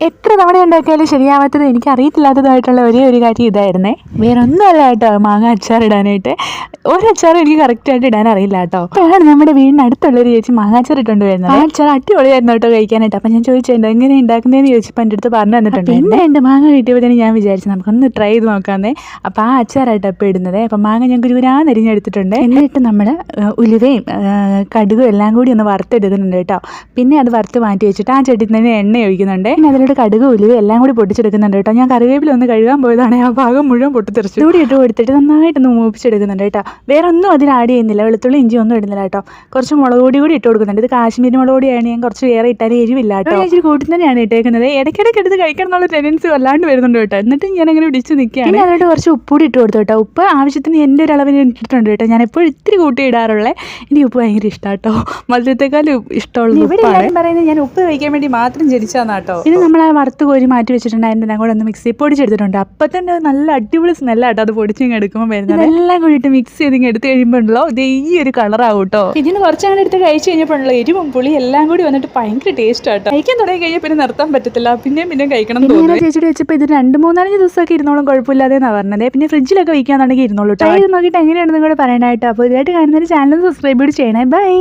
എത്ര തവണ ഉണ്ടാക്കിയാലും ശരിയാവാത്തത് എനിക്ക് അറിയത്തില്ലാത്തതായിട്ടുള്ള ഒരേ ഒരു കാര്യം ഇതായിരുന്നേ. വേറെ ഒന്നുമല്ല കേട്ടോ, മാങ്ങ അച്ചാർ ഇടാനായിട്ട്. ഒരച്ചാറും എനിക്ക് കറക്റ്റായിട്ട് ഇടാൻ അറിയില്ല കേട്ടോ. അപ്പോഴാണ് നമ്മുടെ വീടിനടുത്തുള്ളൊരു ചേച്ചി മാങ്ങ അച്ചാർ ഇട്ടുകൊണ്ട് വരുന്നത്. ആ അച്ചാർ അടിപൊളിയായിരുന്നു കേട്ടോ കഴിക്കാനായിട്ട്. അപ്പം ഞാൻ ചോദിച്ചിട്ടുണ്ട് എങ്ങനെ ഉണ്ടാക്കുന്നതെന്ന് ചോദിച്ചപ്പോൾ എൻ്റെ അടുത്ത് പറഞ്ഞു തന്നിട്ടുണ്ട്. പിന്നെ എൻ്റെ മാങ്ങ കിട്ടിയപ്പോഴത്തേന് ഞാൻ വിചാരിച്ചു നമുക്കൊന്ന് ട്രൈ ചെയ്ത് നോക്കാമെന്നേ. അപ്പോൾ ആ അച്ചാറായിട്ട് അപ്പോൾ ഇടുന്നത്. അപ്പം മാങ്ങ ഞങ്ങൾക്ക് ഉരാന്നരിഞ്ഞെടുത്തിട്ടുണ്ട്. എന്നിട്ട് നമ്മൾ ഉലുവയും കടുകും എല്ലാം കൂടി ഒന്ന് വറുത്തെടുക്കുന്നുണ്ട് കേട്ടോ. പിന്നെ അത് വറുത്ത് മാറ്റി വെച്ചിട്ട് ആ ചട്ടിയിൽ തന്നെ എണ്ണ ഒഴിക്കുന്നുണ്ട്. പിന്നെ അതിലോട്ട് കടുക് ഉലുവ എല്ലാം കൂടി പൊട്ടിച്ചെടുക്കുന്നുണ്ട് കേട്ടോ. ഞാൻ കറിവേപ്പില ഒന്ന് കഴുകാൻ പോയതാണ്, ആ ഭാഗം മുഴുവൻ പൊട്ടിത്തെറിച്ചു. കൂടി ഇട്ട് കൊടുത്തിട്ട് നന്നായിട്ടൊന്ന് മൂപ്പിച്ചെടുക്കുന്നുണ്ട് കേട്ടോ. വേറെ ഒന്നും അതിൽ ആഡ് ചെയ്യുന്നില്ല, വെളുത്തുള്ളി ഇഞ്ചി ഒന്നും ഇടുന്നില്ല കേട്ടോ. കുറച്ച് മുളക് പൊടി കൂടി ഇട്ട് കൊടുക്കുന്നുണ്ട്. ഇത് കാശ്മീരി മുളക് പൊടിയാണ്, ഞാൻ കുറച്ച് വേറെ ഇട്ടാലും എരിവില്ല കേട്ടോ. ഇച്ചിരി കൂട്ടി തന്നെയാണ് ഇട്ടേക്കുന്നത്. ഇടയ്ക്കിടയ്ക്ക് എടുത്ത് കഴിക്കണം എന്നുള്ള ടെൻഡൻസി വല്ലാണ്ട് വരുന്നുണ്ട് കേട്ടോ. എന്നിട്ട് ഞാൻ അങ്ങനെ പിടിച്ച് നിൽക്കുകയാണ്. പിന്നെ അതിലോട്ട് കുറച്ച് ഉപ്പ് കൂടി ഇട്ട് കൊടുത്തു കേട്ടോ. ഉപ്പ് ആവശ്യത്തിന് എൻ്റെ ഒരു അളവിന് ഇട്ടിട്ടുണ്ട് കേട്ടോ. ഞാൻ എപ്പോഴും ഇത്തിരി കൂട്ടി ഇടാറുള്ളത്. എനിക്ക് ഉപ്പ് ഭയങ്കര ഇഷ്ടമാണ് കേട്ടോ. മധുരത്തെക്കാളും ഇഷ്ടമുള്ളത് ഉപ്പാണ്. പറയുന്നത് ഞാൻ ഉപ്പ് കഴിക്കാൻ വേണ്ടി മാത്രം ജനിച്ചാന്ന് കേട്ടോ. പിന്നെ നമ്മൾ ആ വറുത്ത് കോരി മാറ്റി വെച്ചിട്ടുണ്ടായിരുന്നു, ഞാൻ കൂടെ ഒന്ന് മിക്സി പൊടിച്ചെടുത്തിട്ടുണ്ട്. അപ്പം തന്നെ നല്ല അടിപൊളി സ്മെല്ലാട്ടോ അത് പൊടിച്ചിങ്ങ് എടുക്കുമ്പോൾ വരുന്നത്. എല്ലാം കൂടിയിട്ട് മിക്സ് ചെയ്ത് എടുത്ത് കഴിയുമ്പോൾ ഉണ്ടല്ലോ ഇത് ഈ ഒരു കളറാവും കേട്ടോ. ഇതിന് കുറച്ചങ്ങനെ എടുത്ത് കഴിച്ച് കഴിഞ്ഞപ്പോഴല്ലോ എരിവും പുളി എല്ലാം കൂടി വന്നിട്ട് ഭയങ്കര ടേസ്റ്റ് ആട്ടോ. കഴിക്കാൻ തുടങ്ങി കഴിഞ്ഞാൽ പിന്നെ നിർത്താൻ പറ്റത്തില്ല, പിന്നെ കഴിക്കണം തോന്നുന്നു. ചേച്ചിയുടെ വെച്ചപ്പോൾ ഇത് 2-3-5 ദിവസമൊക്കെ ഇരുന്നോളും കുഴപ്പമില്ലാതെന്നാണ് പറഞ്ഞത്. പിന്നെ ഫ്രിഡ്ജിലൊക്കെ വയ്ക്കാന്നുണ്ടെങ്കിൽ ഇരുന്നോളൂ. ട്രൈ ചെയ്ത് നോക്കിയിട്ട് എങ്ങനെയാണെന്ന് കൂടെ പറയണായിട്ടോ. അപ്പോൾ ഇതായിട്ട് കാണുന്നൊരു ചാനൽ സബ്സ്ക്രൈബ് ചെയ്യണേ. ബൈ.